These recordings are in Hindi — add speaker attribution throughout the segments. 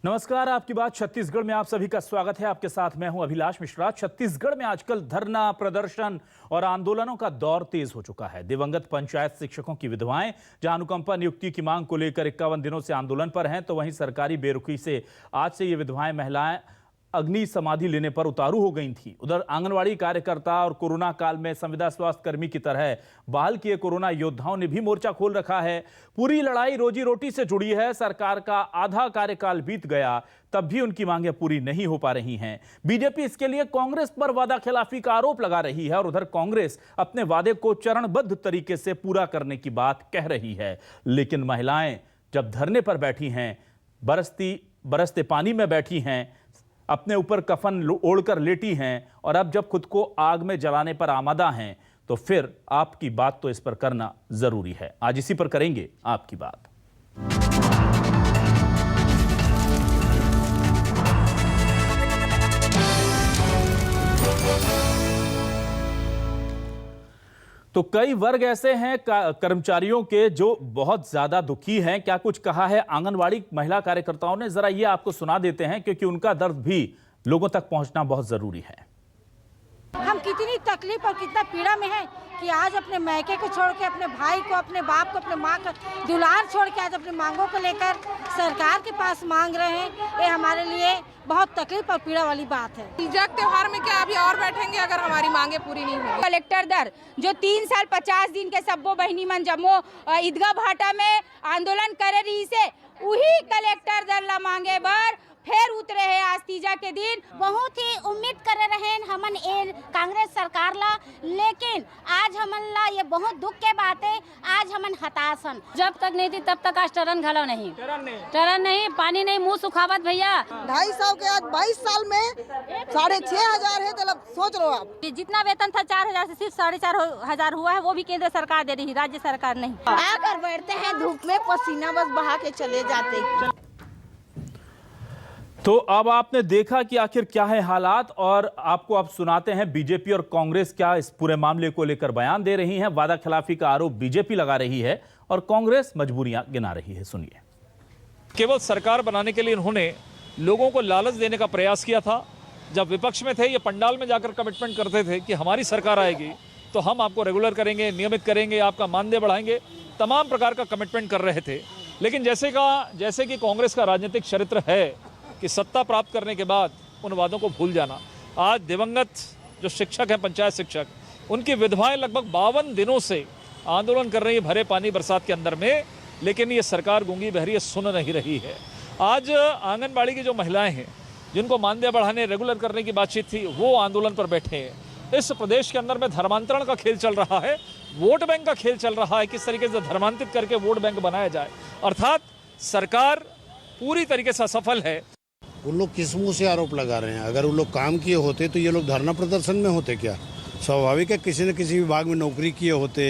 Speaker 1: नमस्कार, आपकी बात छत्तीसगढ़ में आप सभी का स्वागत है। आपके साथ मैं हूं अभिलाष मिश्रा। छत्तीसगढ़ में आजकल धरना, प्रदर्शन और आंदोलनों का दौर तेज हो चुका है। दिवंगत पंचायत शिक्षकों की विधवाएं जहां अनुकंपा नियुक्ति की मांग को लेकर 51 दिनों से आंदोलन पर हैं, तो वहीं सरकारी बेरुखी से आज से ये विधवाएं महिलाएं अग्नि समाधि लेने पर उतारू हो गई थी। उधर आंगनवाड़ी कार्यकर्ता और कोरोना काल में संविदा स्वास्थ्य कर्मी की तरह बहाल किए कोरोना योद्धाओं ने भी मोर्चा खोल रखा है। पूरी लड़ाई रोजी रोटी से जुड़ी है। सरकार का आधा कार्यकाल बीत गया, तब भी उनकी मांगें पूरी नहीं हो पा रही हैं। बीजेपी इसके लिए कांग्रेस पर वादा खिलाफी का आरोप लगा रही है और उधर कांग्रेस अपने वादे को चरणबद्ध तरीके से पूरा करने की बात कह रही है। लेकिन महिलाएं जब धरने पर बैठी हैं, बरसते पानी में बैठी हैं, अपने ऊपर कफन ओढ़कर लेटी हैं और अब जब खुद को आग में जलाने पर आमादा हैं, तो फिर आपकी बात तो इस पर करना जरूरी है। आज इसी पर करेंगे आपकी बात। तो कई वर्ग ऐसे हैं कर्मचारियों के जो बहुत ज्यादा दुखी हैं। क्या कुछ कहा है आंगनवाड़ी महिला कार्यकर्ताओं ने, जरा ये आपको सुना देते हैं, क्योंकि उनका दर्द भी लोगों तक पहुंचना बहुत जरूरी है।
Speaker 2: हम कितनी तकलीफ और कितना पीड़ा में है कि आज अपने मैके को छोड़ के, अपने भाई को, अपने बाप को, अपने माँ का दुलार छोड़ के आज अपनी मांगों को लेकर सरकार के पास मांग रहे हैं। ये हमारे लिए बहुत तकलीफ और पीड़ा वाली बात है।
Speaker 3: तीजा त्योहार में क्या अभी और बैठेंगे अगर हमारी मांगे पूरी नहीं होगी।
Speaker 4: कलेक्टर दर जो 3 साल 50 दिन के सब्बो बहनी मन जम्मो ईदगाह भाटा में आंदोलन करे रही से, वही कलेक्टर दर ला मांगे बर फिर उतरे है आज तीजा के दिन।
Speaker 5: बहुत ही उम्मीद करे रहे हमन ए कांग्रेस सरकार ला, लेकिन आज हमन ला ये बहुत दुख के बात है। आज हमन हताशन,
Speaker 6: जब तक नहीं थी तब तक आज टरन घलो नहीं, टरन नहीं, पानी नहीं, मुंह सुखावत भैया।
Speaker 3: 250 के आज 22 साल में 6,500 है, तो सोच लो आप।
Speaker 4: जितना वेतन था 4,000 से सिर्फ 4,500 हुआ है, वो भी केंद्र सरकार दे रही, राज्य सरकार नहीं।
Speaker 2: आकर बैठते हैं धूप में, पसीना बस बहा के चले जाते।
Speaker 1: तो अब आपने देखा कि आखिर क्या है हालात, और आपको अब सुनाते हैं बीजेपी और कांग्रेस क्या इस पूरे मामले को लेकर बयान दे रही हैं। वादा खिलाफी का आरोप बीजेपी लगा रही है और कांग्रेस मजबूरियां गिना रही है। सुनिए।
Speaker 7: केवल सरकार बनाने के लिए इन्होंने लोगों को लालच देने का प्रयास किया था। जब विपक्ष में थे, ये पंडाल में जाकर कमिटमेंट करते थे कि हमारी सरकार आएगी तो हम आपको रेगुलर करेंगे, नियमित करेंगे, आपका मानदेय बढ़ाएंगे, तमाम प्रकार का कमिटमेंट कर रहे थे। लेकिन जैसे कि कांग्रेस का राजनीतिक चरित्र है कि सत्ता प्राप्त करने के बाद उन वादों को भूल जाना। आज दिवंगत जो शिक्षक हैं, पंचायत शिक्षक, उनकी विधवाएं लगभग 52 दिनों से आंदोलन कर रही है भरे पानी बरसात के अंदर में, लेकिन ये सरकार गूंगी बहरी सुन नहीं रही है। आज आंगनबाड़ी की जो महिलाएं हैं, जिनको मानदेय बढ़ाने, रेगुलर करने की बातचीत थी, वो आंदोलन पर बैठे हैं। इस प्रदेश के अंदर में धर्मांतरण का खेल चल रहा है, वोट बैंक का खेल चल रहा है। किस तरीके से धर्मांतरित करके वोट बैंक बनाया जाए, अर्थात सरकार पूरी तरीके से असफल है।
Speaker 8: उन लोग किस मुंह से आरोप लगा रहे हैं? अगर उन लोग काम किए होते तो ये लोग धरना प्रदर्शन में होते क्या? स्वाभाविक है किसी न किसी विभाग में नौकरी किए होते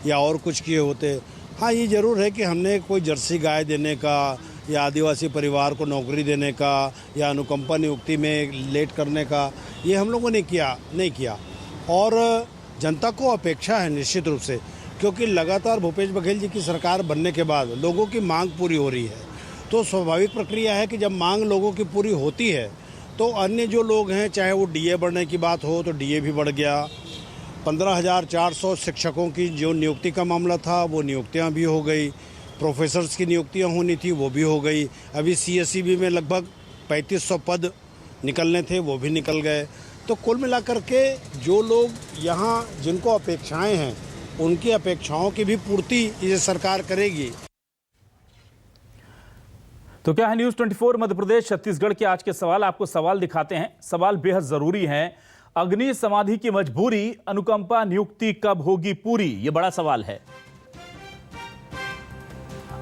Speaker 8: या और कुछ किए होते। हाँ, ये जरूर है कि हमने कोई जर्सी गाय देने का या आदिवासी परिवार को नौकरी देने का या अनुकंपा नियुक्ति में लेट करने का, ये हम लोगों ने नहीं किया। और जनता को अपेक्षा है निश्चित रूप से, क्योंकि लगातार भूपेश बघेल जी की सरकार बनने के बाद लोगों की मांग पूरी हो रही है। तो स्वाभाविक प्रक्रिया है कि जब मांग लोगों की पूरी होती है तो अन्य जो लोग हैं, चाहे वो डीए बढ़ने की बात हो तो डीए भी बढ़ गया। 15,400 शिक्षकों की जो नियुक्ति का मामला था, वो नियुक्तियां भी हो गई। प्रोफेसर्स की नियुक्तियां होनी थी, वो भी हो गई। अभी CSEB में लगभग 3500 पद निकलने थे, वो भी निकल गए। तो कुल मिलाकर के जो लोग यहाँ जिनको अपेक्षाएँ हैं, उनकी अपेक्षाओं की भी पूर्ति ये सरकार करेगी।
Speaker 1: तो क्या है, न्यूज़ 24 मध्य प्रदेश छत्तीसगढ़ के आज के सवाल, आपको सवाल दिखाते हैं। सवाल बेहद जरूरी है। अग्नि समाधि की मजबूरी, अनुकंपा नियुक्ति कब होगी पूरी? यह बड़ा सवाल है।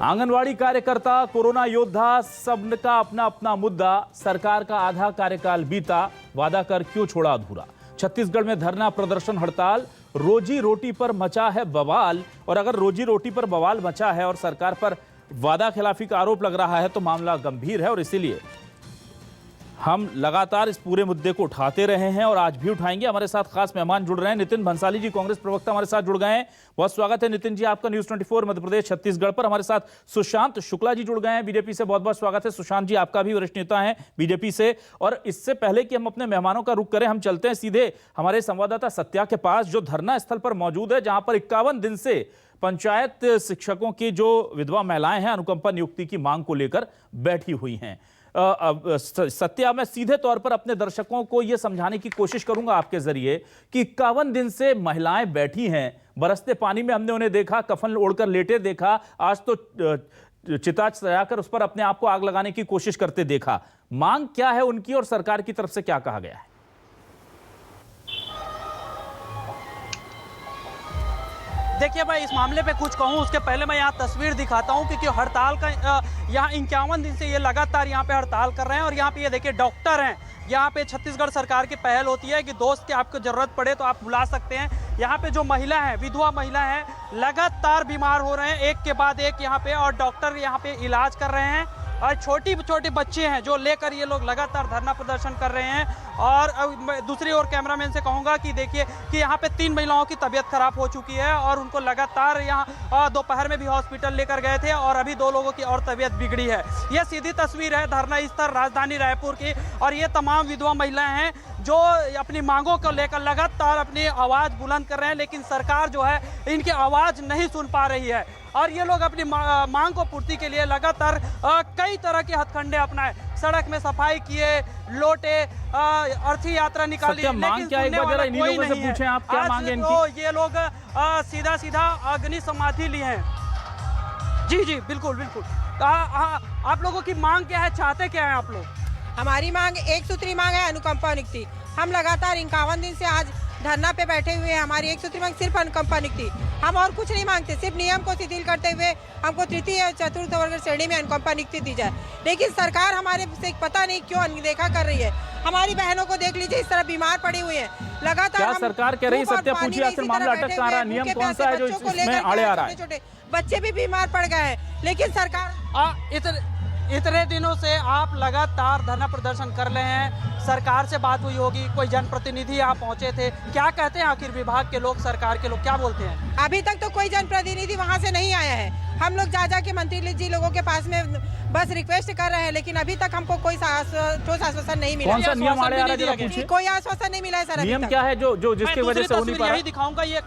Speaker 1: आंगनवाड़ी कार्यकर्ता, कोरोना योद्धा, सबका अपना अपना मुद्दा। सरकार का आधा कार्यकाल बीता, वादा कर क्यों छोड़ा अधूरा? छत्तीसगढ़ में धरना, प्रदर्शन, हड़ताल, रोजी रोटी पर मचा है बवाल। और अगर रोजी रोटी पर बवाल मचा है और सरकार पर वादा खिलाफी का आरोप लग रहा है तो मामला गंभीर है। और इसीलिए हम लगातार इस पूरे मुद्दे को उठाते रहे हैं और आज भी उठाएंगे। हमारे साथ खास मेहमान जुड़ रहे हैं। नितिन भंसाली जी, कांग्रेस प्रवक्ता, हमारे साथ जुड़ गए हैं। बहुत स्वागत है नितिन जी आपका न्यूज़ 24 मध्य प्रदेश छत्तीसगढ़ पर। हमारे साथ सुशांत शुक्ला जी जुड़ गए हैं बीजेपी से। बहुत बहुत स्वागत है सुशांत जी आपका भी, वरिष्ठ नेता हैं बीजेपी से। और इससे पहले कि हम अपने मेहमानों का रुख करें, हम चलते हैं सीधे हमारे संवाददाता सत्या के पास, जो धरना स्थल पर मौजूद है, जहां पर 51 दिन से पंचायत शिक्षकों की जो विधवा महिलाएं हैं अनुकंपा नियुक्ति की मांग को लेकर बैठी हुई हैं। सत्या, मैं सीधे तौर पर अपने दर्शकों को यह समझाने की कोशिश करूंगा आपके जरिए कि 51 दिन से महिलाएं बैठी हैं। बरसते पानी में हमने उन्हें देखा, कफन ओढ़कर लेटे देखा, आज तो चिता सजाकर उस पर अपने आप को आग लगाने की कोशिश करते देखा। मांग क्या है उनकी और सरकार की तरफ से क्या कहा गया है?
Speaker 9: देखिए भाई, इस मामले पे कुछ कहूँ उसके पहले मैं यहाँ तस्वीर दिखाता हूँ, क्योंकि हड़ताल का यहाँ 51 दिन से ये लगातार यहाँ पे हड़ताल कर रहे हैं। और यहाँ पे ये देखिए डॉक्टर हैं। यहाँ पे छत्तीसगढ़ सरकार की पहल होती है कि दोस्त की आपको ज़रूरत पड़े तो आप बुला सकते हैं। यहाँ पे जो महिला है, विधवा महिला है, लगातार बीमार हो रहे हैं एक के बाद एक यहाँ पे, और डॉक्टर यहाँ पे इलाज कर रहे हैं। और छोटी छोटे बच्चे हैं जो लेकर ये लोग लगातार धरना प्रदर्शन कर रहे हैं। और दूसरी ओर कैमरामैन से कहूँगा कि देखिए कि यहाँ पे 3 महिलाओं की तबीयत खराब हो चुकी है और उनको लगातार यहाँ दोपहर में भी हॉस्पिटल लेकर गए थे और अभी 2 लोगों की और तबीयत बिगड़ी है। ये सीधी तस्वीर है धरना स्थल राजधानी रायपुर की। और ये तमाम विधवा महिलाएं हैं जो अपनी मांगों को लेकर लगातार अपनी आवाज़ बुलंद कर रहे हैं, लेकिन सरकार जो है इनकी आवाज़ नहीं सुन पा रही है। और ये लोग अपनी मांग को पूर्ति के लिए लगातार कई तरह के हथकंडे अपनाए, सड़क में सफाई किए, लोटे, अर्थी यात्रा निकाली, लेकिन सुनने वाला कोई नहीं है।
Speaker 1: पूछें आप क्या मांगे इनकी?
Speaker 9: तो ये लोग सीधा सीधा अग्नि समाधि लिए हैं। जी जी बिल्कुल बिल्कुल। आप लोगों की मांग क्या है, चाहते क्या है आप लोग?
Speaker 3: हमारी मांग एक सूत्री मांग है, अनुकंपा नियुक्ति। हम लगातार 51 दिन से आज धरना पे बैठे हुए हैं। हमारी एक सूत्री मांग सिर्फ अनुकंपा नियुक्ति। हम और कुछ नहीं मांगते, सिर्फ नियम को शिथिल करते हुए हमको तृतीय और चतुर्थ वर्ग श्रेणी में अनुकंपा नियुक्ति दी जाए। लेकिन सरकार हमारे से पता नहीं क्यों अनदेखा कर रही है। हमारी बहनों को देख लीजिए, इस तरह बीमार पड़ी हुई है लगातार।
Speaker 1: क्या सरकार कह रही है? सत्या पूछिए, आखिर मामला अटक कहाँ रहा? नियम कौन सा है जो इसमें आड़े आ रहा है?
Speaker 3: छोटे बच्चे भी बीमार पड़ गए हैं, लेकिन सरकार
Speaker 9: इतने दिनों से आप लगातार धरना प्रदर्शन कर रहे हैं। सरकार से बात हुई होगी, कोई जनप्रतिनिधि यहाँ पहुंचे थे, क्या कहते हैं आखिर विभाग के लोग, सरकार के लोग क्या बोलते हैं?
Speaker 3: अभी तक तो कोई जनप्रतिनिधि वहाँ से नहीं आया है। हम लोग जा के मंत्री जी लोगों के पास में बस रिक्वेस्ट कर रहे हैं, लेकिन अभी तक हमको कोई ठोस आश्वासन नहीं मिला।
Speaker 1: कौन सा नियम आड़े आ रहा है?
Speaker 3: कोई आश्वासन नहीं मिला है सर।
Speaker 1: नियम क्या है जो जिसकी वजह से हो नहीं पा रहा?
Speaker 9: यही दिखाऊंगा ये।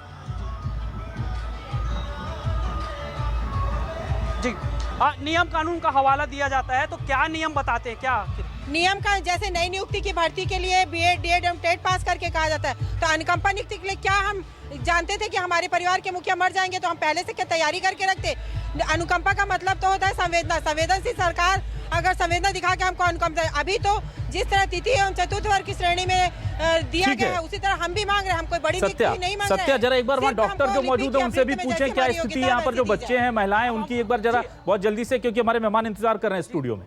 Speaker 9: जी नियम कानून का हवाला दिया जाता है, तो क्या नियम बताते हैं? क्या
Speaker 3: नियम का, जैसे नई नियुक्ति की भर्ती के लिए बीएड, डीएड एवं टेट पास करके कहा जाता है, तो अनुकंपा नियुक्ति के लिए क्या हम जानते थे कि हमारे परिवार के मुखिया मर जाएंगे तो हम पहले से क्या तैयारी करके रखते? अनुकंपा का मतलब तो होता है संवेदना। संवेदनशील सरकार अगर संवेदना दिखा के हमको अनुकंपा, अभी तो जिस तरह तृतीय एवं चतुर्थ वर्ग की श्रेणी में दिया गया है उसी तरह हम भी मांग रहे हैं। हम कोई बड़ी नियुक्ति नहीं मांग रहे हैं।
Speaker 1: सत्या, जरा एक बार वहाँ डॉक्टर जो मौजूद है उनसे भी पूछें क्या स्थिति यहाँ पर, जो बच्चे हैं, महिलाएं, उनकी एक बार जरा बहुत जल्दी से, क्योंकि हमारे मेहमान इंतजार कर रहे हैं स्टूडियो में।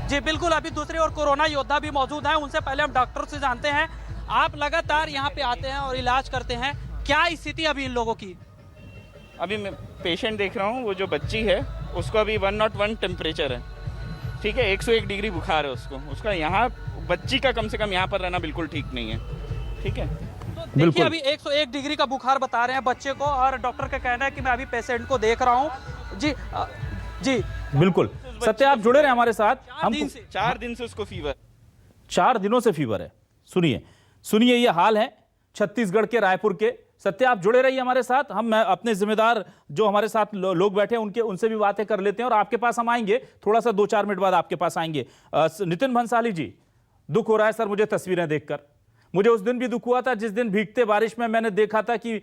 Speaker 9: जी बिल्कुल। अभी दूसरी ओर कोरोना योद्धा भी मौजूद हैं, उनसे पहले हम डॉक्टर से जानते हैं। आप लगातार यहाँ पे आते हैं और इलाज करते हैं, क्या स्थिति अभी इन लोगों की?
Speaker 10: अभी मैं पेशेंट देख रहा हूँ, वो जो बच्ची है उसको अभी 101 टेम्परेचर है, ठीक है, 101 डिग्री बुखार है उसका यहाँ बच्ची का कम से कम यहाँ पर रहना बिल्कुल ठीक नहीं है, ठीक है।
Speaker 9: तो देखिए अभी 101 डिग्री का बुखार बता रहे हैं बच्चे को, और डॉक्टर का कहना है कि मैं अभी पेशेंट को देख रहा हूँ। जी जी
Speaker 1: बिल्कुल। सत्या, आप जुड़े रहे हमारे साथ।
Speaker 10: 4 दिन से उसको फीवर,
Speaker 1: 4 दिनों से फीवर है। सुनिए ये हाल है छत्तीसगढ़ के, रायपुर के। सत्या, आप जुड़े रहिए हमारे साथ। हम अपने जिम्मेदार जो हमारे साथ लोग बैठे हैं उनसे भी बातें कर लेते हैं और आपके पास हम आएंगे थोड़ा सा, 2-4 मिनट बाद आपके पास आएंगे। नितिन भंसाली जी, दुख हो रहा है सर मुझे तस्वीरें देखकर। मुझे उस दिन भी दुख हुआ था जिस दिन भीगते बारिश में मैंने देखा था कि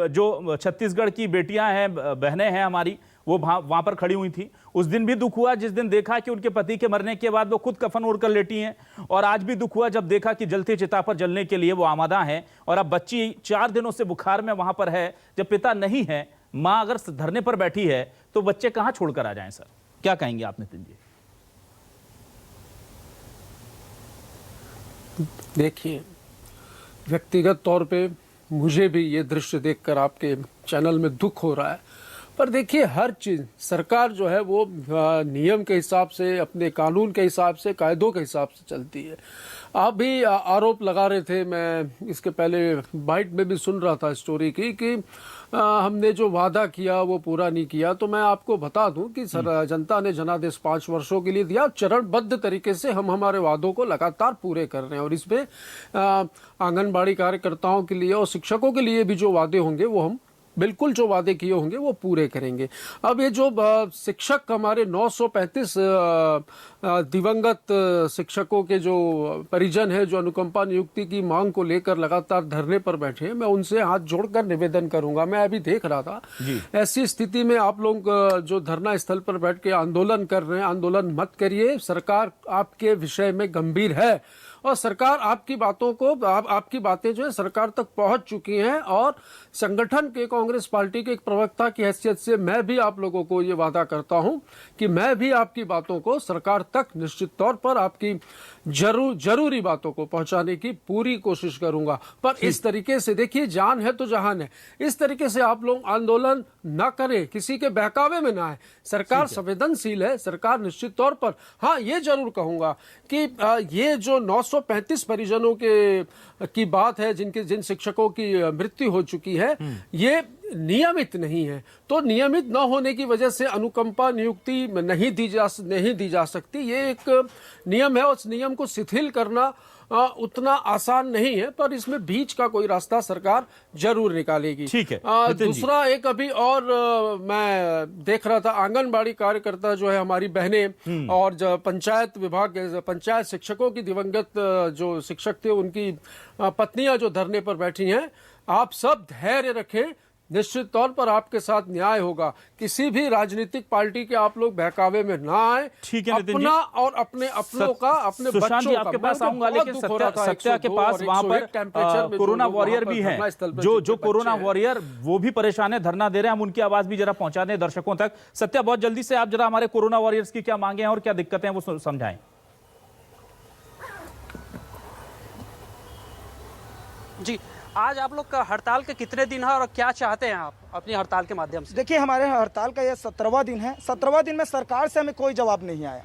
Speaker 1: जो छत्तीसगढ़ की बेटियां हैं, बहनें हैं हमारी, वो वहां पर खड़ी हुई थी। उस दिन भी दुख हुआ जिस दिन देखा कि उनके पति के मरने के बाद वो खुद कफन ओढ़ कर लेटी हैं। और आज भी दुख हुआ जब देखा कि जलती चिता पर जलने के लिए वो आमादा हैं। और अब बच्ची 4 दिनों से बुखार में वहां पर है। जब पिता नहीं है, माँ अगर धरने पर बैठी है, तो बच्चे कहाँ छोड़कर आ जाएं? सर क्या कहेंगे आप नितिन जी?
Speaker 11: देखिए, व्यक्तिगत तौर पे मुझे भी ये दृश्य देखकर आपके चैनल में दुख हो रहा है, पर देखिए, हर चीज सरकार जो है वो नियम के हिसाब से, अपने कानून के हिसाब से, कायदों के हिसाब से चलती है। आप भी आरोप लगा रहे थे, मैं इसके पहले बाइट में भी सुन रहा था स्टोरी की, कि हमने जो वादा किया वो पूरा नहीं किया। तो मैं आपको बता दूं कि जनता ने जनादेश 5 वर्षों के लिए दिया, चरणबद्ध तरीके से हम हमारे वादों को लगातार पूरे कर रहे हैं। और इसमें आंगनबाड़ी कार्यकर्ताओं के लिए और शिक्षकों के लिए भी जो वादे होंगे वो हम बिल्कुल, जो वादे किए होंगे वो पूरे करेंगे। अब ये जो शिक्षक हमारे 935 दिवंगत शिक्षकों के जो परिजन है, जो अनुकंपा नियुक्ति की मांग को लेकर लगातार धरने पर बैठे हैं, मैं उनसे हाथ जोड़कर निवेदन करूंगा। मैं अभी देख रहा था, ऐसी स्थिति में आप लोग जो धरना स्थल पर बैठ के आंदोलन कर रहे हैं, आंदोलन मत करिए। सरकार आपके विषय में गंभीर है और सरकार आपकी बातों को, आपकी बातें जो है सरकार तक पहुंच चुकी हैं। और संगठन के, कांग्रेस पार्टी के एक प्रवक्ता की हैसियत से मैं भी आप लोगों को ये वादा करता हूं कि मैं भी आपकी बातों को सरकार तक निश्चित तौर पर, आपकी जरूरी बातों को पहुंचाने की पूरी कोशिश करूंगा। पर इस तरीके से देखिए, जान है तो जहान है, इस तरीके से आप लोग आंदोलन न करें, किसी के बहकावे में ना आए। सरकार संवेदनशील है, सरकार निश्चित तौर पर, हाँ ये जरूर कहूंगा कि ये जो 935 परिजनों की बात है, जिन शिक्षकों की मृत्यु हो चुकी है, ये नियमित नहीं है। तो नियमित न होने की वजह से अनुकंपा नियुक्ति नहीं दी जा सकती। ये एक नियम है, उस नियम को शिथिल करना उतना आसान नहीं है, पर इसमें बीच का कोई रास्ता सरकार जरूर निकालेगी।
Speaker 1: ठीक है।
Speaker 11: दूसरा एक अभी और मैं देख रहा था, आंगनबाड़ी कार्यकर्ता जो है हमारी बहनें, और पंचायत विभाग, पंचायत शिक्षकों की दिवंगत जो शिक्षक थे, उनकी पत्नियां जो धरने पर बैठी हैं, आप सब धैर्य रखें, निश्चित तौर पर आपके साथ न्याय होगा। किसी भी राजनीतिक पार्टी के आप लोग बहकावे में ना आए।
Speaker 1: ठीक है नितिन जी,
Speaker 11: अपना और अपनों का, अपने
Speaker 1: सुशांत जी
Speaker 11: बच्चों
Speaker 1: आपके
Speaker 11: का।
Speaker 1: पास आऊंगा, लेकिन सत्या के पास वहां पर कोरोना वॉरियर भी हैं, जो कोरोना वॉरियर वो भी परेशान है, धरना दे रहे हैं। हम उनकी आवाज भी जरा पहुंचा दें दर्शकों तक। सत्या, बहुत जल्दी से आप जरा हमारे कोरोना वॉरियर्स की क्या मांगे हैं और क्या दिक्कतें हैं वो समझाएं।
Speaker 9: जी, आज आप लोग का हड़ताल के कितने दिन है और क्या चाहते हैं आप अपनी हड़ताल के माध्यम से?
Speaker 12: देखिए, हमारे हड़ताल का यह 17वां दिन है। 17वां दिन में सरकार से हमें कोई जवाब नहीं आया।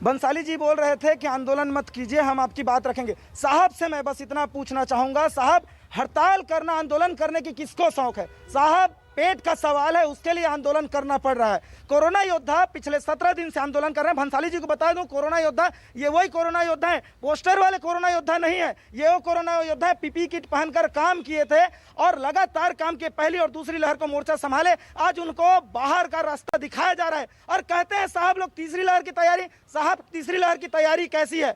Speaker 12: बंसाली जी बोल रहे थे कि आंदोलन मत कीजिए, हम आपकी बात रखेंगे। साहब से मैं बस इतना पूछना चाहूंगा, साहब हड़ताल करना, आंदोलन करने की किसको शौक है? साहब पेट का सवाल है, उसके लिए आंदोलन करना पड़ रहा है। कोरोना योद्धा पिछले 17 दिन से आंदोलन कर रहे हैं। भंसाली जी को बता दूं, कोरोना योद्धा ये वही कोरोना योद्धा है, पोस्टर वाले कोरोना योद्धा नहीं है। ये वो कोरोना योद्धा है, पीपी किट पहनकर काम किए थे और लगातार काम के, पहली और दूसरी लहर को मोर्चा संभाले। आज उनको बाहर का रास्ता दिखाया जा रहा है और कहते हैं साहब लोग तीसरी लहर की तैयारी। साहब तीसरी लहर की तैयारी कैसी है?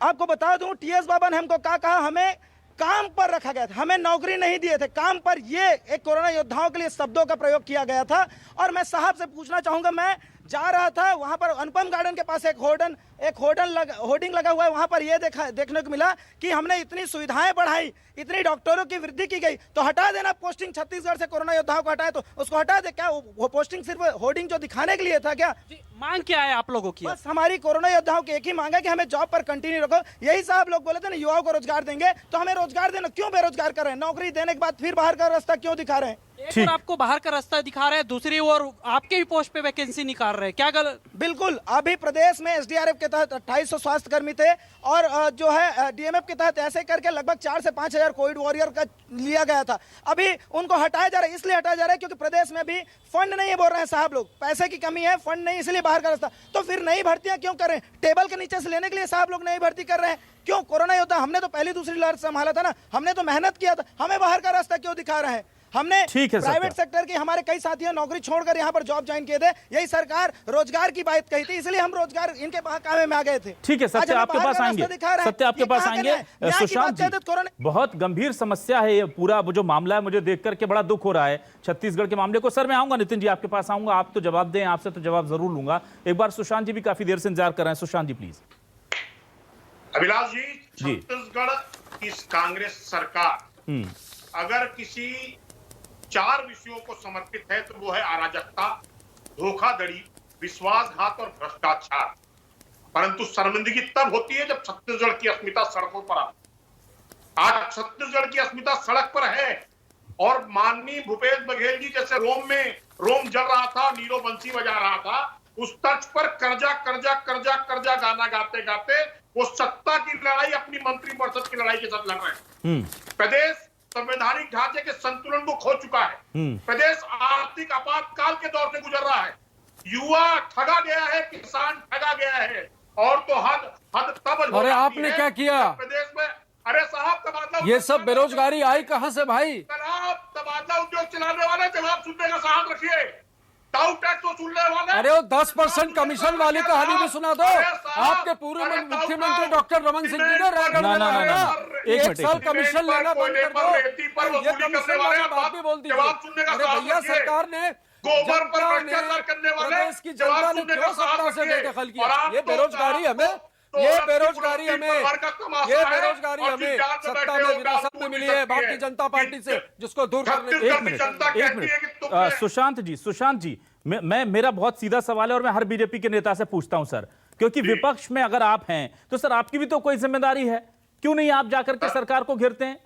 Speaker 12: आपको बता दूं, टीएस बाबा ने हमको क्या कहा, हमें काम पर रखा गया था, हमें नौकरी नहीं दिए थे, काम पर। ये एक कोरोना योद्धाओं के लिए शब्दों का प्रयोग किया गया था। और मैं साहब से पूछना चाहूंगा, मैं जा रहा था वहां पर अनुपम गार्डन के पास एक होर्डिंग लगा हुआ है, वहां पर यह देखने को मिला कि हमने इतनी सुविधाएं बढ़ाई, इतनी डॉक्टरों की वृद्धि की गई, तो हटा देना पोस्टिंग। छत्तीसगढ़ से कोरोना योद्धाओं को हटाए तो उसको हटा दे। क्या वो पोस्टिंग सिर्फ होर्डिंग जो दिखाने के लिए था क्या?
Speaker 9: मांग क्या है आप लोगों की?
Speaker 12: बस हमारी कोरोना योद्धाओं की एक ही मांग है कि हमें जॉब पर कंटिन्यू रखो। यही साहब लोग बोले थे ना, युवाओं को रोजगार देंगे, तो हमें रोजगार देना, क्यों बेरोजगार कर रहे हैं? नौकरी देने के बाद फिर बाहर का रास्ता क्यों दिखा रहे हैं?
Speaker 9: एक और आपको बाहर का रास्ता दिखा रहे हैं, दूसरी ओर आपके भी पोस्ट पे वैकेंसी निकाल रहे हैं, क्या गलत?
Speaker 12: बिल्कुल, अभी प्रदेश में एसडीआरएफ के तहत 2800 स्वास्थ्य कर्मी थे और जो है डीएमएफ के तहत ऐसे करके लगभग 4 से 5 हजार कोविड वॉरियर का लिया गया था। अभी उनको हटाया जा रहा है, इसलिए हटाया जा रहा है क्योंकि प्रदेश में भी फंड नहीं है, बोल रहे हैं साहब लोग, पैसे की कमी है, फंड नहीं, इसलिए बाहर का रास्ता। तो फिर नई भर्तियां क्यों कर रहे हैं? टेबल के नीचे से लेने के लिए साहब लोग नई भर्ती कर रहे हैं क्यों? कोरोना योद्धा हमने तो पहली दूसरी लहर संभाला था ना, हमने तो मेहनत किया था, हमें बाहर का रास्ता क्यों दिखा रहे हैं? हमने प्राइवेट सेक्टर के हमारे कई साथियों नौकरी छोड़कर यहाँ पर जॉब ज्वाइन किए थे। यही सरकार रोजगार की बात कही थी, इसलिए हम रोजगार इनके बहकावे में आ गए थे।
Speaker 1: ठीक है, सत्य आपके पास आएंगे, सत्य आपके पास आएंगे। सुशांत जी, बहुत गंभीर समस्या है ये पूरा जो मामला है, मुझे देख करके बड़ा दुख हो रहा है छत्तीसगढ़ के मामले को। सर मैं आऊंगा, नितिन जी आपके पास आऊंगा, आप तो जवाब दें, आपसे तो जवाब जरूर लूंगा। एक बार सुशांत जी भी काफी देर से इंतजार कर रहे हैं। सुशांत जी प्लीज।
Speaker 13: अभिलाष जी, छत्तीसगढ़ की कांग्रेस सरकार अगर किसी 4 विषयों को समर्पित है तो वो है अराजकता, धोखाधड़ी, विश्वासघात और भ्रष्टाचार। परंतु शर्मिंदगी तब होती है जब छत्तीसगढ़ की अस्मिता सड़कों पर आती। आज छत्तीसगढ़ की अस्मिता सड़क पर है और माननीय भूपेश बघेल जी जैसे रोम में रोम जल रहा था, नीरो बंसी बजा रहा था, उस तर्ज पर कर्जा कर्जा कर्जा कर्जा गाना गाते गाते वो सत्ता की लड़ाई अपनी मंत्रिपरिषद की लड़ाई के साथ लड़ रहे हैं। प्रदेश संवैधानिक ढांचे के संतुलन को खो चुका है। प्रदेश आर्थिक आपातकाल के दौर से गुजर रहा है। युवा ठगा गया है, किसान ठगा गया है, और तो हद तब।
Speaker 11: अरे आपने क्या किया
Speaker 13: प्रदेश में? अरे साहब, तबादला
Speaker 11: ये सब बेरोजगारी आई कहां से भाई?
Speaker 13: तबादला उद्योग चलाने वाले जवाब सुनने का साहस रखिए। टाउ टैक्स तो सुनने वाले,
Speaker 11: अरे वो 10% कमीशन वाली कहानी भी सुना दो। आपके पूर्व मुख्यमंत्री डॉक्टर रमन सिंह जी ने रायगढ़ में लगाया, 1 साल कमीशन लेना बंद कर दो। ये कमीशन वाली बात भी बोल दीजिए। अरे भैया, सरकार ने
Speaker 13: गोबर पर भ्रष्टाचार करने वाले
Speaker 11: प्रदेश की जनता ने क्यों सत्ता से बेदखल किया? ये बेरोजगारी हमें, ये बेरोजगारी हमें सत्ता में विरासत में मिली है भारतीय जनता पार्टी से, जिसको दूर करने।
Speaker 1: एक मिनट सुशांत जी, मेरा बहुत सीधा सवाल है और मैं हर बीजेपी के नेता से पूछता हूं सर, क्योंकि विपक्ष में अगर आप हैं तो सर आपकी भी तो कोई जिम्मेदारी है। क्यों नहीं आप जाकर के सरकार को घेरते हैं?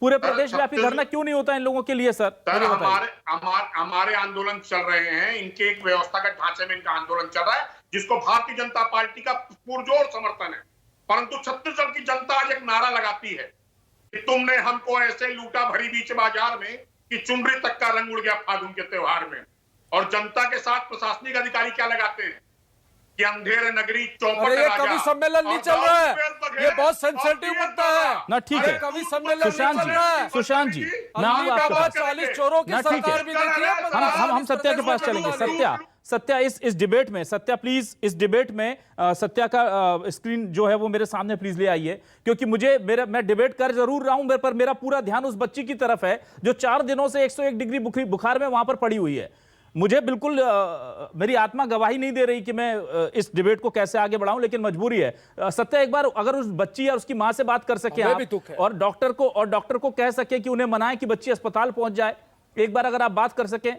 Speaker 1: पूरे प्रदेश व्यापी धरना क्यों नहीं होता इन लोगों के लिए सर?
Speaker 13: हमारे आंदोलन चल रहे हैं, इनके एक व्यवस्थागत ढांचे में इनका आंदोलन चल रहा है, जिसको भारतीय जनता पार्टी का पुरजोर समर्थन है। परंतु छत्तीसगढ़ की जनता आज एक नारा लगाती है कि तुमने हमको ऐसे लूटा भरी बीच बाजार में कि चुनरी तक का रंग उड़ गया फागुन के त्योहार में। और जनता के साथ प्रशासनिक अधिकारी क्या लगाते हैं कि अंधेरे नगरी चौपट
Speaker 11: ये कवि सम्मेलन नहीं चल रहा है, ये बहुत सेंसिटिव मुद्दा है
Speaker 1: ना। ठीक है
Speaker 11: कवि सम्मेलन
Speaker 1: सुशांत जी, मैं
Speaker 11: 40 चोरों की सरकार भी देखी है।
Speaker 1: हम सत्या के पास चलेंगे। सत्या इस डिबेट में, सत्या प्लीज इस डिबेट में सत्या का स्क्रीन जो है वो मेरे सामने प्लीज ले आइए, क्योंकि मैं डिबेट कर जरूर रहा हूं, पर मेरा पूरा ध्यान उस बच्ची की तरफ है जो 4 दिनों से 101 डिग्री बुखार में वहां पर पड़ी हुई है। मुझे बिल्कुल मेरी आत्मा गवाही नहीं दे रही कि मैं इस डिबेट को कैसे आगे बढ़ाऊं, लेकिन मजबूरी है। सत्या, एक बार अगर उस बच्ची या उसकी मां से बात कर सके आप, और डॉक्टर को कह सके कि उन्हें मनाएं कि बच्ची अस्पताल पहुंच जाए, एक बार अगर आप बात कर सकें।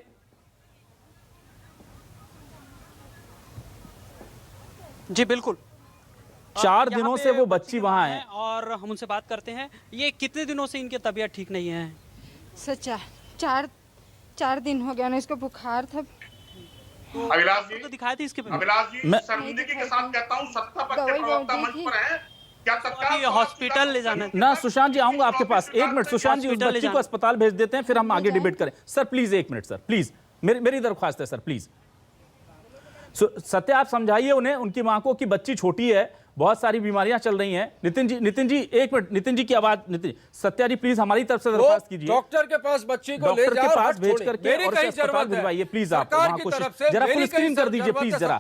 Speaker 9: जी बिल्कुल,
Speaker 1: 4 दिनों से वो बच्ची वहां है
Speaker 9: और हम उनसे बात करते हैं। ये कितने दिनों से इनकी तबीयत ठीक नहीं है?
Speaker 14: सच्चा 4 दिन हो गया ना, इसको बुखार था।
Speaker 13: अभिलाष जी
Speaker 9: तो दिखाए थे इसके।
Speaker 13: अभिलाष जी, शर्मिंदगी के साथ कहता हूं, सत्ता पक्ष के प्रवक्ता मंच पर है, क्या तत्काल
Speaker 9: हॉस्पिटल ले जाना
Speaker 1: ना? सुशांत जी, आऊंगा आपके पास। 1 मिनट सुशांत जी, उस बच्ची को अस्पताल भेज देते हैं, फिर हम आगे डिबेट करें। Sir please 1 minute sir, please मेरी दरख्वास्त है सर, प्लीज। सत्या, आप समझाइए उन्हें, उनकी मां को कि बच्ची छोटी है, बहुत सारी बीमारियां चल रही हैं। नितिन जी 1 मिनट, नितिन जी की आवाज। सत्या जी प्लीज हमारी तरफ से दरख्वास्त कीजिए,
Speaker 11: डॉक्टर के पास बच्ची को ले
Speaker 1: डॉक्टर
Speaker 11: जाओ,
Speaker 1: के पास भेज करके और अस्पताल भिजवाइए प्लीज। आप वहां कोशिश जरा फुल स्क्रीन कर दीजिए प्लीज, जरा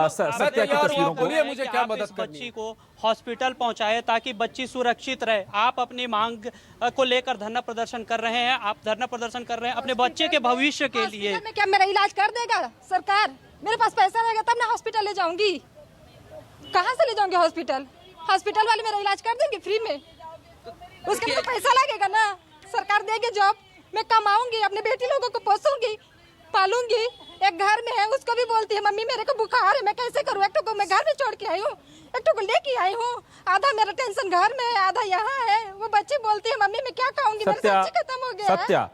Speaker 1: सत्या की तस्वीरों को।
Speaker 11: बोलिए मुझे क्या मदद करनी है?
Speaker 9: बच्ची को हॉस्पिटल पहुंचाए ताकि बच्ची सुरक्षित रहे। आप अपनी मांग को लेकर धरना प्रदर्शन कर रहे हैं, आप धरना प्रदर्शन कर रहे हैं अपने बच्चे के भविष्य के लिए।
Speaker 14: क्या मेरा इलाज कर देगा सरकार? मेरे पास पैसा रहेगा तब मैं हॉस्पिटल ले जाऊंगी। कहाँ से ले जाऊंगी हॉस्पिटल? हॉस्पिटल वाले मेरा इलाज कर देंगे फ्री में? उसके लिए पैसा लगेगा ना। सरकार देगी जॉब, मैं कमाऊंगी, अपने बेटी लोगों को पोसूंगी, पालूंगी। एक घर में है, उसको भी बोलती है मम्मी मेरे को बुखार है, मैं कैसे करूँ? एक को मैं घर में छोड़ के आई हूँ, एक को लेके आई हूँ। आधा मेरा टेंशन घर में है, आधा यहाँ है। वो बच्ची बोलती है मम्मी मैं क्या खाऊंगी, मेरी सब्जी खत्म हो गया है।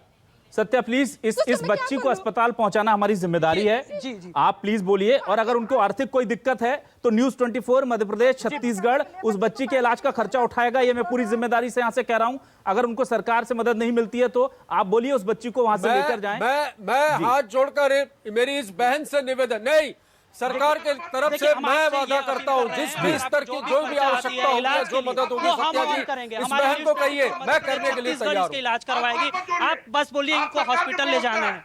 Speaker 1: सत्या प्लीज इस बच्ची को अस्पताल पहुंचाना हमारी जिम्मेदारी है।
Speaker 9: जी।
Speaker 1: आप प्लीज बोलिए, और अगर उनको आर्थिक कोई दिक्कत है तो न्यूज़ 24 मध्य प्रदेश छत्तीसगढ़ उस बच्ची के इलाज का खर्चा उठाएगा। ये मैं पूरी जिम्मेदारी से यहां से कह रहा हूं। अगर उनको सरकार से मदद नहीं मिलती है तो आप बोलिए उस बच्ची को वहां से लेकर जाएं।
Speaker 11: मैं हाथ जोड़कर मेरी इस बहन से निवेदन, नहीं सरकार के तरफ से मैं वादा करता हूं, जिस भी स्तर की जो भी आवश्यकता होगी, जो मदद होगी, सत्या जी इस बहन को कहिए, मैं करने के लिए तैयार हूं।
Speaker 9: इलाज करवाएगी। आप बस बोलिए इनको हॉस्पिटल ले जाना है।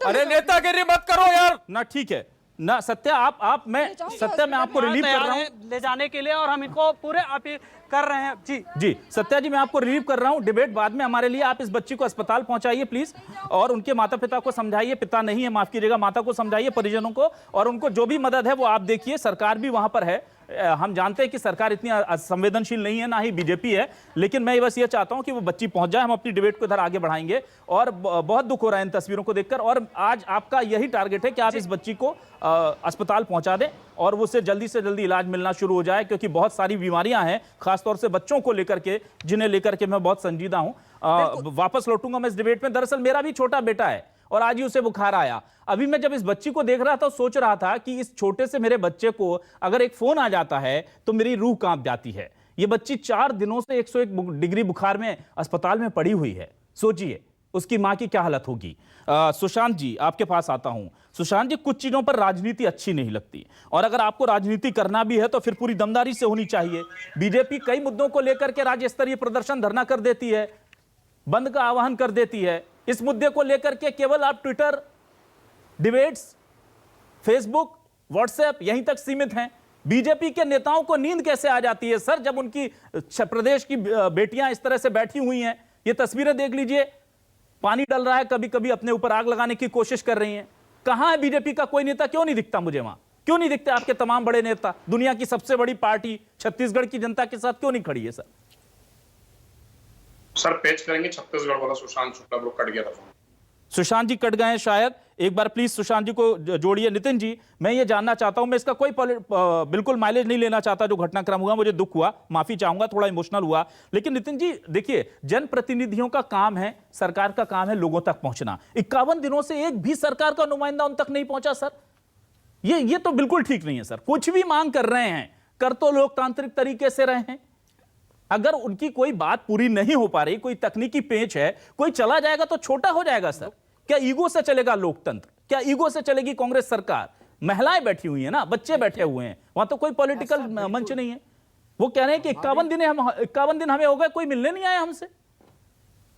Speaker 11: अरे नेतागिरी मत करो यार
Speaker 1: ना। ठीक है ना सत्या, मैं आपको रिलीव कर रहा हूं
Speaker 9: ले जाने के लिए, और हम इनको पूरे अपील कर रहे हैं।
Speaker 1: जी सत्या जी, मैं आपको रिलीव कर रहा हूं। डिबेट बाद में हमारे लिए। आप इस बच्ची को अस्पताल पहुंचाइए प्लीज, और उनके माता पिता को समझाइए, पिता नहीं है माफ कीजिएगा, माता को समझाइए, परिजनों को, और उनको जो भी मदद है वो आप देखिए। सरकार भी वहां पर है, हम जानते हैं कि सरकार इतनी संवेदनशील नहीं है, ना ही बीजेपी है, लेकिन मैं बस ये चाहता हूं कि वो बच्ची पहुंच जाए। हम अपनी डिबेट को इधर आगे बढ़ाएंगे, और बहुत दुख हो रहा है इन तस्वीरों को देखकर। और आज आपका यही टारगेट है कि आप इस बच्ची को अस्पताल पहुंचा दें और उससे जल्दी से जल्दी इलाज मिलना शुरू हो जाए, क्योंकि बहुत सारी बीमारियां हैं, खासतौर से बच्चों को लेकर के, जिन्हें लेकर के मैं बहुत संजीदा हूं। वापस लौटूंगा मैं इस डिबेट में। दरअसल मेरा भी छोटा बेटा है और आज ही उसे बुखार आया। अभी मैं जब इस बच्ची को देख रहा था सोच रहा था कि इस छोटे से मेरे बच्चे को अगर एक फोन आ जाता है तो मेरी रूह कांप जाती है। ये बच्ची 4 दिनों से 101 डिग्री बुखार में अस्पताल में पड़ी हुई है। सोचिए उसकी मां की क्या हालत होगी। सुशांत जी आपके पास आता हूं। सुशांत जी, कुछ चीजों पर राजनीति अच्छी नहीं लगती और अगर आपको राजनीति करना भी है तो फिर पूरी दमदारी से होनी चाहिए। बीजेपी कई मुद्दों को लेकर के राज्य स्तरीय प्रदर्शन धरना कर देती है, बंद का आह्वान कर देती है। इस मुद्दे को लेकर के केवल आप ट्विटर, डिबेट्स, फेसबुक, व्हाट्सएप यहीं तक सीमित हैं। बीजेपी के नेताओं को नींद कैसे आ जाती है सर जब उनकी प्रदेश की बेटियां इस तरह से बैठी हुई हैं। ये तस्वीरें देख लीजिए, पानी डल रहा है, कभी कभी अपने ऊपर आग लगाने की कोशिश कर रही हैं। कहां है बीजेपी का कोई नेता? क्यों नहीं दिखता मुझे वहां? क्यों नहीं दिखते आपके तमाम बड़े नेता? दुनिया की सबसे बड़ी पार्टी छत्तीसगढ़ की जनता के साथ क्यों नहीं खड़ी है सर?
Speaker 13: सर पेच करेंगे छत्तीसगढ़ वाला सुशांत शुक्ला लोग कट गया था।
Speaker 1: सुशांत जी कट गए हैं शायद, एक बार प्लीज सुशांत जी को जोड़िए। नितिन जी, मैं ये जानना चाहता हूं, मैं इसका कोई बिल्कुल माइलेज नहीं लेना चाहता जो घटनाक्रम हुआ, मुझे दुख हुआ, माफी चाहूंगा, थोड़ा इमोशनल हुआ। लेकिन नितिन जी देखिए, जनप्रतिनिधियों का काम है, सरकार का काम है लोगों तक पहुंचना। 51 दिनों से एक भी सरकार का नुमाइंदा उन तक नहीं पहुंचा सर। ये तो बिल्कुल ठीक नहीं है सर। कुछ भी मांग कर रहे हैं, कर तो लोकतांत्रिक तरीके से रहे हैं। अगर उनकी कोई बात पूरी नहीं हो पा रही, कोई तकनीकी पेच है, कोई चला जाएगा तो छोटा हो जाएगा सर। क्या ईगो से चलेगा लोकतंत्र? क्या ईगो से चलेगी कांग्रेस सरकार? महिलाएं बैठी हुई हैं ना, बच्चे बैठे हुए हैं, वहां तो कोई पॉलिटिकल मंच नहीं है। वो कह रहे हैं कि 51 दिन हमें हो गए, कोई मिलने नहीं आया हमसे।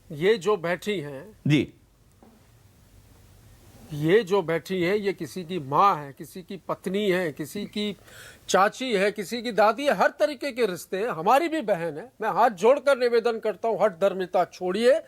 Speaker 11: ये जो बैठी हैं
Speaker 1: जी,
Speaker 11: ये जो बैठी है, ये किसी की माँ है, किसी की पत्नी है, किसी की चाची है, किसी की दादी है, हर तरीके के रिश्ते हैं। हमारी भी बहन है। मैं हाथ जोड़कर निवेदन करता हूं, हठ धर्मिता छोड़िए।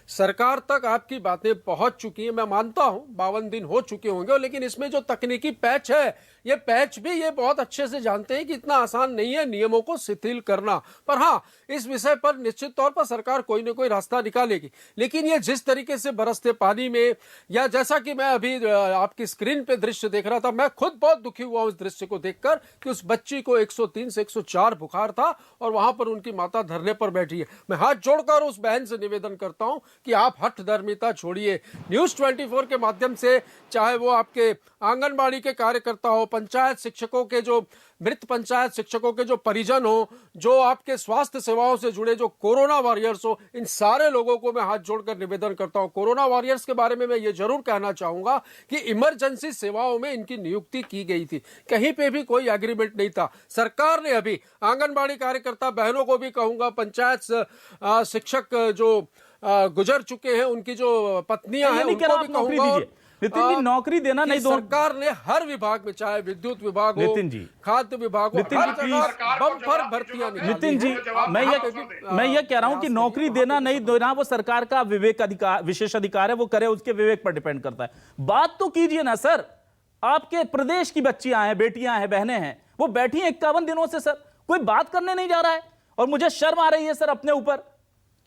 Speaker 11: सरकार तक आपकी बातें पहुंच चुकी हैं, मैं मानता हूं 52 दिन हो चुके होंगे, लेकिन इसमें जो तकनीकी पैच है, ये पैच भी ये बहुत अच्छे से जानते हैं कि इतना आसान नहीं है नियमों को शिथिल करना। पर हाँ, इस विषय पर निश्चित तौर पर सरकार कोई ना कोई रास्ता निकालेगी। लेकिन ये जिस तरीके से बरसते पानी में, या जैसा कि मैं अभी आपकी स्क्रीन पे दृश्य देख रहा था, मैं खुद बहुत दुखी हुआ उस दृश्य को देखकर कि उस बच्ची को 103 से 104 बुखार था और वहां पर उनकी माता धरने पर बैठी है। मैं हाथ जोड़कर उस बहन से निवेदन करता हूं कि आप हठ धर्मिता छोड़िए। न्यूज़ 24 के माध्यम से, चाहे वो आपके आंगनबाड़ी के कार्यकर्ता हो, पंचायत शिक्षकों के जो मृत पंचायत शिक्षकों के जो परिजन हो, जो आपके स्वास्थ्य सेवाओं से जुड़े जो कोरोना वॉरियर्स हो, इन सारे लोगों को मैं हाथ जोड़कर निवेदन करता हूं। कोरोना वॉरियर्स के बारे में मैं ये जरूर कहना चाहूंगा कि इमरजेंसी सेवाओं में इनकी नियुक्ति की गई थी, कहीं पे भी कोई एग्रीमेंट नहीं था। सरकार ने अभी आंगनबाड़ी कार्यकर्ता बहनों को भी कहूंगा, पंचायत शिक्षक जो गुजर चुके हैं, उनकी जो पत्नियां हैं, उनको भी कहूंगा
Speaker 1: नितिन जी नौकरी देना नहीं।
Speaker 11: सरकार ने हर विभाग में, चाहे विद्युत विभाग हो, खाद्य विभाग हो, बम्पर भर्तियां निकाली।
Speaker 1: नितिन जी, मैं ये कह रहा हूं कि नौकरी देना नहीं देना वो सरकार का विवेक अधिकार, विशेष अधिकार है, वो करे, उसके विवेक पर डिपेंड करता है। बात तो कीजिए ना सर। आपके प्रदेश की बच्चियां हैं, बेटियां हैं, बहनें हैं, वो बैठी हैं 51 दिनों से सर, कोई बात करने नहीं जा रहा है। और मुझे शर्म आ रही है सर अपने ऊपर,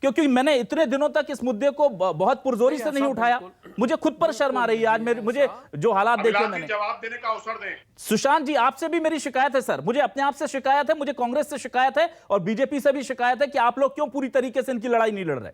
Speaker 1: क्योंकि मैंने इतने दिनों तक इस मुद्दे को बहुत पुरजोरी से नहीं उठाया। मुझे खुद पर शर्म आ रही है आज। मुझे जो हालात देखे मैंने।
Speaker 13: जवाब देने का अवसर दें।
Speaker 1: सुशांत जी, आपसे भी मेरी शिकायत है सर, मुझे अपने आप से शिकायत है, मुझे कांग्रेस से शिकायत है और बीजेपी से भी शिकायत है कि आप लोग क्यों पूरी तरीके से इनकी लड़ाई नहीं लड़ रहे।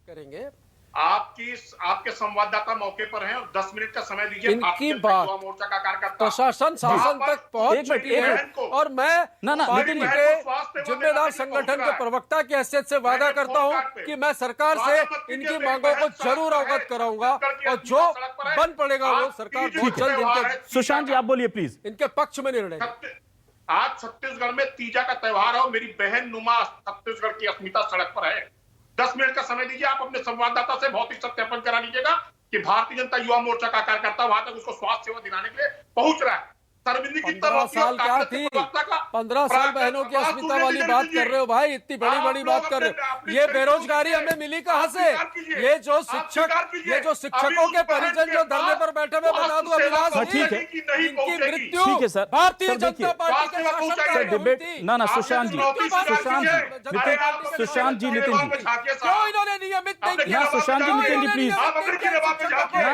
Speaker 11: करेंगे
Speaker 13: आपके संवाददाता मौके पर हैं और 10 मिनट का समय दीजिए।
Speaker 11: इनकी बात
Speaker 13: मोर्चा का कार्यकर्ता
Speaker 11: प्रशासन शासन तक पहुंच चुकी है और मैं पार्टी के जिम्मेदार संगठन के प्रवक्ता की हैसियत से वादा करता हूं कि मैं सरकार से इनकी मांगों को जरूर अवगत कराऊंगा और जो बन पड़ेगा वो सरकार बहुत जल्द इनके।
Speaker 1: सुशांत जी आप बोलिए प्लीज।
Speaker 11: इनके पक्ष में निर्णय।
Speaker 13: आज छत्तीसगढ़ में तीजा का त्यौहार है और मेरी बहन नुमा छत्तीसगढ़ की अस्मिता सड़क पर है। 10 मिनट का समय दीजिए। आप अपने संवाददाता से भौतिक सत्यापन करा लीजिएगा कि भारतीय जनता युवा मोर्चा का कार्यकर्ता वहां तक उसको स्वास्थ्य सेवा दिलाने के लिए पहुंच रहा है।
Speaker 11: 15 साल क्या थी, 15 साल बहनों की अस्मिता वाली बात कर रहे हो भाई, इतनी बड़ी बड़ी बात कर रहे हो। ये बेरोजगारी हमें मिली कहां से? ये जो शिक्षकों के परिजन जो धरने पर बैठे हुए, बता दूं अभिलाष,
Speaker 1: ठीक है,
Speaker 11: इनकी मृत्यु
Speaker 1: ठीक है सर,
Speaker 11: भारतीय जनता पार्टी के शासन में
Speaker 1: डिबेट ना सुशांत जी, सुशांत जी, नितिन जी,
Speaker 11: क्यों इन्होंने नियमित नहीं किया?
Speaker 1: सुशांत जी, नितिन जी प्लीज,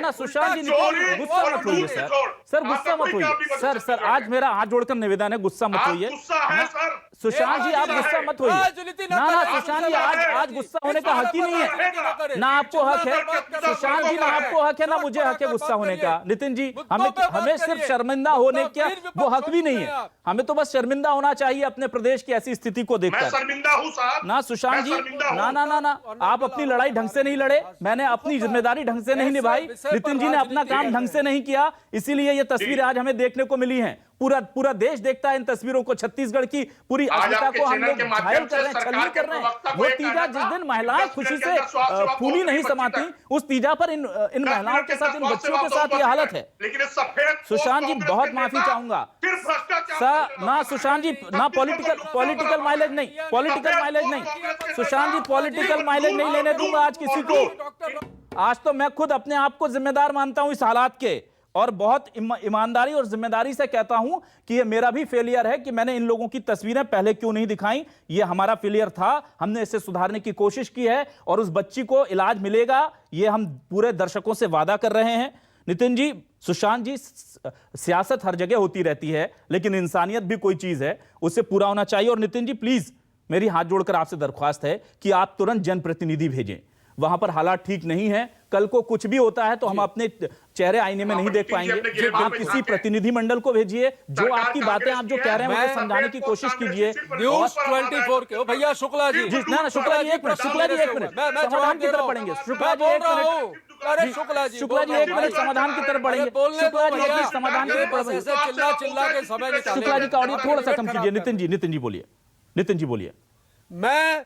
Speaker 1: ना सुशांत जी, गुस्सा मत होइए सर, गुस्सा मत होइए सर, आज मेरा हाथ जोड़कर निवेदन है, गुस्सा मत होइए सुशांत जी आप गुस्सा मत होइए ना सुशांत जी, आज गुस्सा होने का हक ही नहीं है। ना आपको हक है सुशांत जी, ना आपको हक है, ना मुझे हक है गुस्सा होने का। नितिन जी, हमें सिर्फ शर्मिंदा होने का वो हक भी नहीं है। हमें तो बस शर्मिंदा होना चाहिए अपने प्रदेश की ऐसी स्थिति को देखकर।
Speaker 13: शर्मिंदा हूं साहब
Speaker 1: ना सुशांत जी, ना आप अपनी लड़ाई ढंग से नहीं लड़े, मैंने अपनी जिम्मेदारी ढंग से नहीं निभाई, नितिन जी ने अपना काम ढंग से नहीं किया, इसीलिए ये तस्वीर आज हमें देखने को मिली है। पूरा देश देखता है इन तस्वीरों को। छत्तीसगढ़ की पूरी अस्मिता को हम लोग घायल कर रहे हैं, छलनी कर रहे हैं। वो तीजा जिस दिन महिलाएं खुशी से फूली नहीं समाती, उस तीजा पर इन महिलाओं के साथ, इन बच्चियों के साथ ये हालत है। सुशांत जी बहुत माफी चाहूंगा ना सुशांत जी, ना पॉलिटिकल माइलेज नहीं, सुशांत जी पॉलिटिकल माइलेज नहीं लेने दूंगा आज किसी को। आज तो मैं खुद अपने आप को जिम्मेदार मानता हूं इस हालात के, और बहुत ईमानदारी और जिम्मेदारी से कहता हूं कि ये मेरा भी फेलियर है कि मैंने इन लोगों की तस्वीरें पहले क्यों नहीं दिखाई। ये हमारा फेलियर था, हमने इसे सुधारने की कोशिश की है और उस बच्ची को इलाज मिलेगा, ये हम पूरे दर्शकों से वादा कर रहे हैं। नितिन जी, सुशांत जी, सियासत हर जगह होती रहती है, लेकिन इंसानियत भी कोई चीज है, उससे पूरा होना चाहिए। और नितिन जी प्लीज, मेरी हाथ जोड़कर आपसे दरख्वास्त है कि आप तुरंत जनप्रतिनिधि भेजें। वहां पर हालात ठीक नहीं है, कल को कुछ भी होता है तो हम अपने चेहरे आईने में नहीं देख पाएंगे। आप किसी प्रतिनिधि मंडल को भेजिए, जो आपकी बातें आप जो कह रहे हैं उसे समझाने की कोशिश कीजिए।
Speaker 11: न्यूज 24 के भैया शुक्ला जी,
Speaker 1: ना शुक्ला जी एक मिनट, समाधान की तरफ बढ़ेंगे। शुक्ला जी एक मिनट समाधान की तरफ बढ़ेंगे। शुक्ला जी एक समाधान की तरफ बढ़ेंगे।
Speaker 11: चिल्ला के समय
Speaker 1: शुक्ला जी का ऑडियो थोड़ा सा कम कीजिए। नितिन जी बोलिए।
Speaker 11: मैं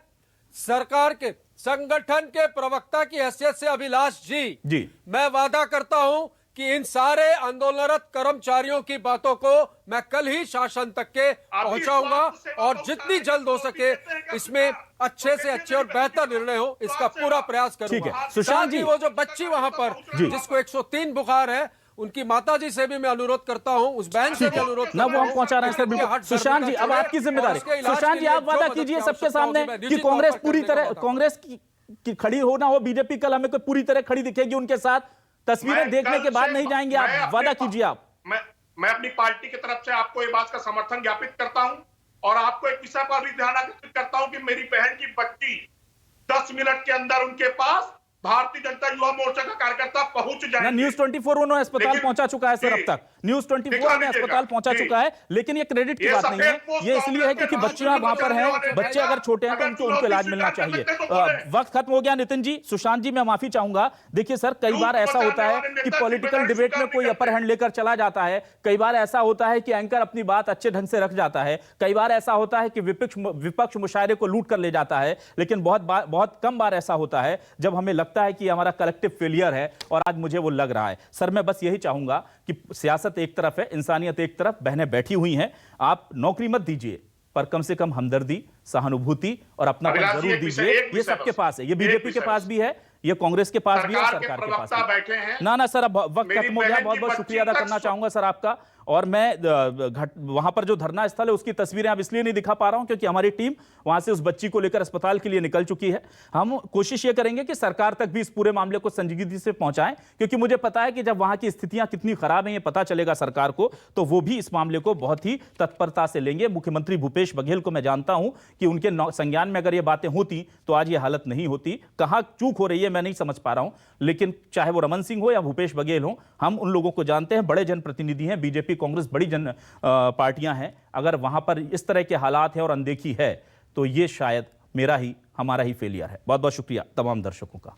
Speaker 11: सरकार के संगठन के प्रवक्ता की हैसियत से अभिलाष जी मैं वादा करता हूं कि इन सारे आंदोलनरत कर्मचारियों की बातों को मैं कल ही शासन तक के पहुंचाऊंगा और जितनी जल्द हो सके इसमें अच्छे से अच्छे और बेहतर निर्णय हो, इसका पूरा प्रयास करूंगा।
Speaker 1: सुशांत जी,
Speaker 11: वो जो बच्ची वहां पर जिसको 103 बुखार है, उनकी माताजी से भी मैं अनुरोध करता हूं, उस बहन से भी अनुरोध
Speaker 1: ना वो हम पहुंचा रहे हैं सर, बिल्कुल। सुशांत जी अब आपकी जिम्मेदारी, सुशांत जी आप वादा कीजिए सबके सामने कि कांग्रेस पूरी तरह, कांग्रेस की खड़ी हो ना हो, बीजेपी कल हमें कोई पूरी तरह खड़ी दिखेगी उनके साथ, तस्वीरें देखने के बाद नहीं जाएंगे आप, वादा कीजिए आप।
Speaker 13: मैं अपनी पार्टी की तरफ से आपको ये बात का समर्थन ज्ञापित करता हूं और आपको एक विषय पर भी ध्यान आकर्षित करता हूं कि मेरी बहन की बच्ची 10 मिनट के अंदर उनके पास भारतीय जनता युवा मोर्चा का कार्यकर्ता पहुंच जाएगा।
Speaker 1: न्यूज 24 उन्होंने अस्पताल पहुंचा चुका है सर, अब तक न्यूज 24 में अस्पताल पहुंचा चुका है, लेकिन ये क्रेडिट की बात नहीं है, ये इसलिए है क्योंकि बच्चियां वहां पर हैं, बच्चे अगर छोटे हैं तो उनको इलाज मिलना चाहिए। वक्त खत्म हो गया नितिन जी। सुशांत जी मैं माफी चाहूंगा। देखिए सर, कई बार ऐसा होता है कि पॉलिटिकल डिबेट में कोई अपर हैंड लेकर चला जाता है, कई बार ऐसा होता है कि एंकर अपनी बात अच्छे ढंग से रख जाता है, कई बार ऐसा होता है कि विपक्ष मुशायरे को लूट कर ले जाता है, लेकिन बहुत कम बार ऐसा होता है जब हमें लगता है कि हमारा कलेक्टिव फेलियर है, और आज मुझे वो लग रहा है। सर मैं बस यही चाहूंगा कि सियासत एक तरफ है, इंसानियत एक तरफ, बहनें बैठी हुई हैं, आप नौकरी मत दीजिए, पर कम से कम हमदर्दी, सहानुभूति और अपना जरूर दीजिए। ये सबके पास है, ये बीजेपी के पास भी है, ये कांग्रेस के पास भी है, सरकार के पास भी है। ना सर अब वक्त खत्म हो गया। बहुत बहुत शुक्रिया अदा करना चाहूंगा सर आपका। और मैं वहां पर जो धरना स्थल है उसकी तस्वीरें अब इसलिए नहीं दिखा पा रहा हूं क्योंकि हमारी टीम वहां से उस बच्ची को लेकर अस्पताल के लिए निकल चुकी है। हम कोशिश ये करेंगे कि सरकार तक भी इस पूरे मामले को संजीदगी से पहुंचाएं, क्योंकि मुझे पता है कि जब वहां की स्थितियां कितनी खराब हैं ये पता चलेगा सरकार को, तो वो भी इस मामले को बहुत ही तत्परता से लेंगे। मुख्यमंत्री भूपेश बघेल को मैं जानता हूं कि उनके संज्ञान में अगर ये बातें होती तो आज ये हालत नहीं होती। कहां चूक हो रही है मैं नहीं समझ पा रहा हूं, लेकिन चाहे वो रमन सिंह हो या भूपेश बघेल हो, हम उन लोगों को जानते हैं, बड़े जनप्रतिनिधि हैं, बीजेपी कांग्रेस बड़ी जन पार्टियां हैं। अगर वहां पर इस तरह के हालात है और अनदेखी है तो ये शायद हमारा ही फेलियर है। बहुत बहुत शुक्रिया तमाम दर्शकों का।